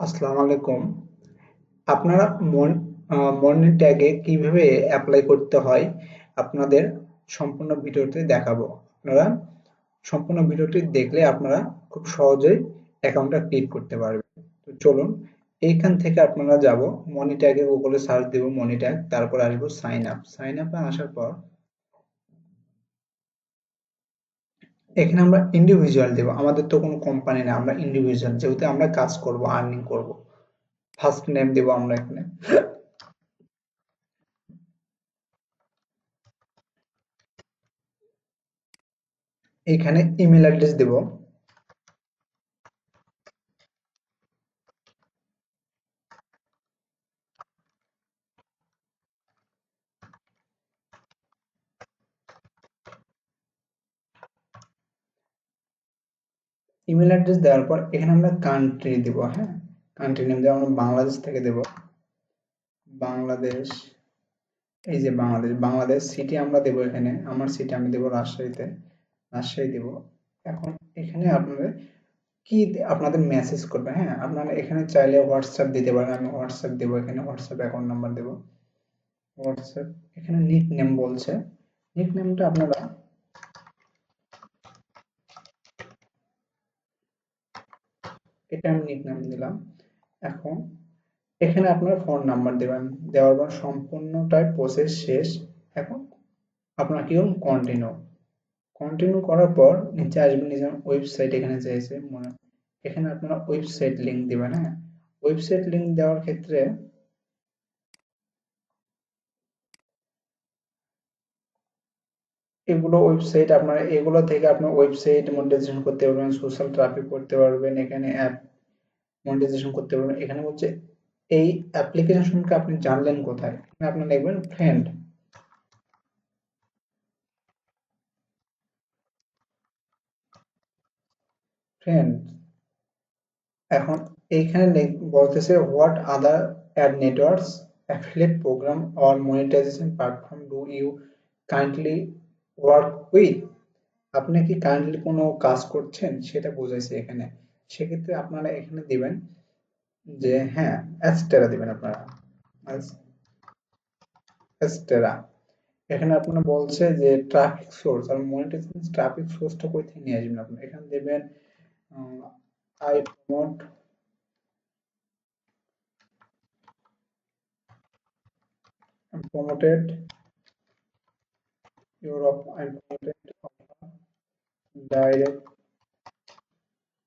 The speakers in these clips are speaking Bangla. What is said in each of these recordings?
আসসালামু আলাইকুম। আপনারা মর্নিং ট্যাগে কিভাবে অ্যাপ্লাই করতে হয় আপনাদের সম্পূর্ণ ভিডিওতে দেখাবো। আপনারা সম্পূর্ণ ভিডিওটি দেখলে আপনারা খুব সহজেই অ্যাকাউন্টটা ক্রিয়েট করতে পারবেন। তো চলুন, এইখান থেকে আপনারা যাব মনি ট্যাগে, গুগলে সার্চ দেব মনি ট্যাগ, তারপর আসবো সাইন আপ। সাইন আপে আসার পর এখানে আমরা ইন্ডিভিজুয়াল দেব। আমাদের তো কোনো কোম্পানি না, আমরা ইন্ডিভিজুয়াল, যেহেতু আমরা কাজ করব, আর্নিং করব। ফার্স্ট নেম দেব আমরা এখানে। এখানে ইমেল অ্যাড্রেস দেব। ইমেল অ্যাড্রেস দেওয়ার পর এখানে আমরা কান্ট্রি দিব। হ্যাঁ, কান্ট্রি নেম দেবো, আমরা বাংলাদেশ থেকে দেব। বাংলাদেশ, এই যে বাংলাদেশ, বাংলাদেশ সিটি আমরা দেব। এখানে আমার সিটি আমি দেব রাজশাহীতে, রাজশাহী দেব। এখন এখানে আপনাদের কি আপনাদের মেসেজ করবে। হ্যাঁ, আপনারা এখানে চাইলে হোয়াটসঅ্যাপ দিতে পারেন। আমি হোয়াটসঅ্যাপ দেবো, এখানে হোয়াটসঅ্যাপ অ্যাকাউন্ট নাম্বার দেব। হোয়াটসঅ্যাপ, এখানে নিক নেম বলছে, নিক নেমটা আপনারা এটা আমি নিক নেম দিলাম। এখন এখানে আপনার ফোন নাম্বার দেবেন। দেওয়ার পর সম্পূর্ণটাই প্রসেস শেষ। এখন আপনার কি করুন, কন্টিনিউ। কন্টিনিউ করার পর নিচে আসবেন, নিচে ওয়েবসাইট এখানে চাইছে মনে, এখানে আপনারা ওয়েবসাইট লিংক দিবেন। হ্যাঁ, ওয়েবসাইট লিংক দেওয়ার ক্ষেত্রে এগুলো ওয়েবসাইট, আপনারা এগুলো থেকে আপনার ওয়েবসাইট মনিটাইজেশন করতে পারবেন, সোশ্যাল ট্রাফিক করতে পারবেন, এখানে অ্যাপ মনিটাইজেশন করতে পারবেন। এখানে হচ্ছে এই অ্যাপ্লিকেশন সম্পর্কে আপনি জানলেন কোথায়, এখানে আপনি লিখবেন ফ্রেন্ড। ফ্রেন্ড, এখন এইখানে বলতেছে what other ad networks, affiliate program or monetization platform do you kindly work with. আপনি কি কাইন্ডলি কোনো কাজ করছেন সেটা বোঝাইছে এখানে। সেক্ষেত্রে আপনারা এখানে দিবেন যে হ্যাঁ, অ্যাস্টেরা দিবেন আপনারা। অ্যাস্টেরা, এখানে আপনারা বলছে যে ট্রাফিক সোর্স আর মনিটাইজেশন ট্রাফিক সোর্সটা কই থেকে নিয়ে আসবেন। আপনি এখানে দেবেন I promote, promoted Europe and promoted direct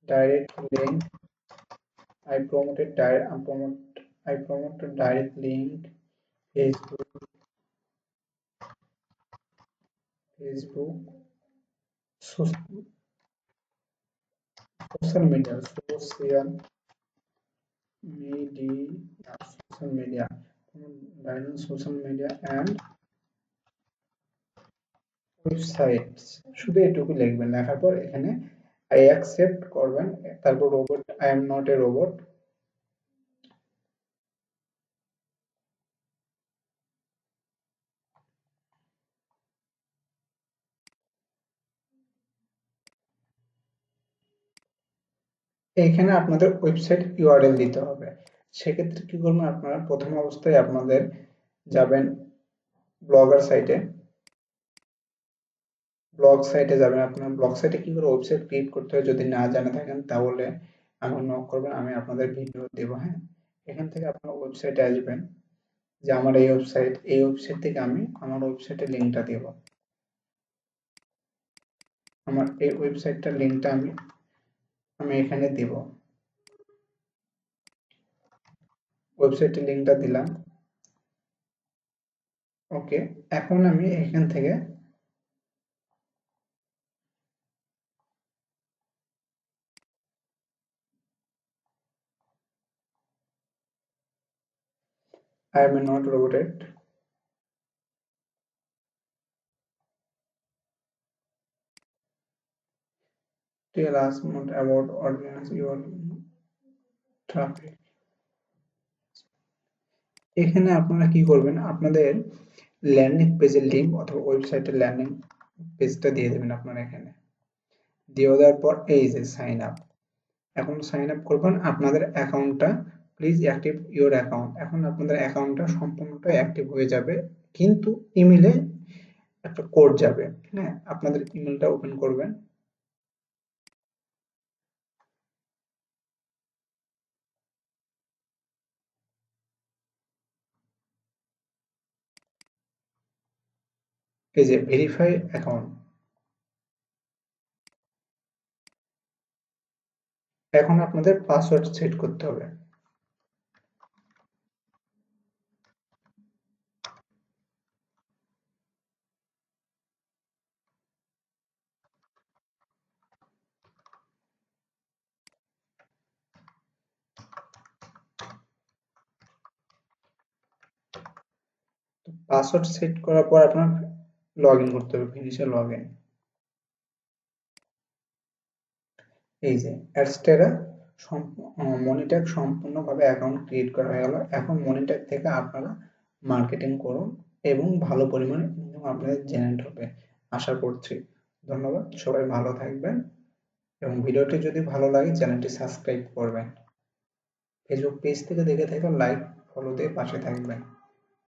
direct link. I promoted direct link Facebook, Facebook social, social media, media, social media, direct social media and websites। শুধু এটুকু লিখবেন, লেখার পর এখানে I accept করবেন। তারপর robot, I am not a robot। এইখানে আপনাদের ওয়েবসাইট ইউআরএল দিতে হবে। সেক্ষেত্রে কি করবেন, আপনারা প্রথম অবস্থায় আপনাদের যাবেন ব্লগার সাইটে, ব্লগ সাইটে যাবেন। আপনার ব্লগ সাইটে কি করে ওয়েবসাইট ক্রিয়েট করতে হয় যদি না জানা থাকেন, তাহলে আমার নক করবেন, আমি আপনাদের ভিডিও দেব। হ্যাঁ, এখান থেকে আপনার ওয়েবসাইটে আসবেন, যে আমার এই ওয়েবসাইট, এই ওয়েবসাইট থেকে আমি আমার ওয়েবসাইটের লিঙ্কটা দেব। আমার এই ওয়েবসাইটটার লিঙ্কটা আমি আমি এখানে দেব। ওয়েবসাইটের লিঙ্কটা দিলাম। ওকে, এখন আমি এখান থেকে I am not robot. Tell us more about organize your traffic। এখানে আপনারা কি করবেন, আপনাদের ল্যান্ডিং পেজের লিঙ্ক অথবা ওয়েবসাইটের ল্যান্ডিং পেজটা দিয়ে দেবেন আপনারা এখানে। দিয়ে দেওয়ার পর এই যে সাইন আপ, এখন সাইন আপ করবেন আপনাদের অ্যাকাউন্টটা, প্লিজ অ্যাক্টিভ ইওর অ্যাকাউন্ট। এখন আপনাদের অ্যাকাউন্টটা সম্পূর্ণটা অ্যাক্টিভ হয়ে যাবে, কিন্তু ইমেলে একটা কোড যাবে। হ্যাঁ, আপনাদের ইমেলটা ওপেন করবেন। এই যে ভেরিফাই অ্যাকাউন্ট, এখন আপনাদের পাসওয়ার্ড সেট করতে হবে। পাসওয়ার্ড সেট করার পর আপনার লগ ইন করতে হবে, ফিনিশে লগ ইন। এই যে অ্যাডস্টেরা মনিট্যাগ সম্পূর্ণভাবে অ্যাকাউন্ট ক্রিয়েট করা হয়ে গেল। এখন মনিট্যাগ থেকে আপনারা মার্কেটিং করুন এবং ভালো পরিমাণে ইনকাম আপনাদের জেনারেট হবে আশা করছি। ধন্যবাদ, সবাই ভালো থাকবেন এবং ভিডিওটি যদি ভালো লাগে চ্যানেলটি সাবস্ক্রাইব করবেন। ফেসবুক পেজ থেকে দেখে থাকলে লাইক ফলো দিয়ে পাশে থাকবেন।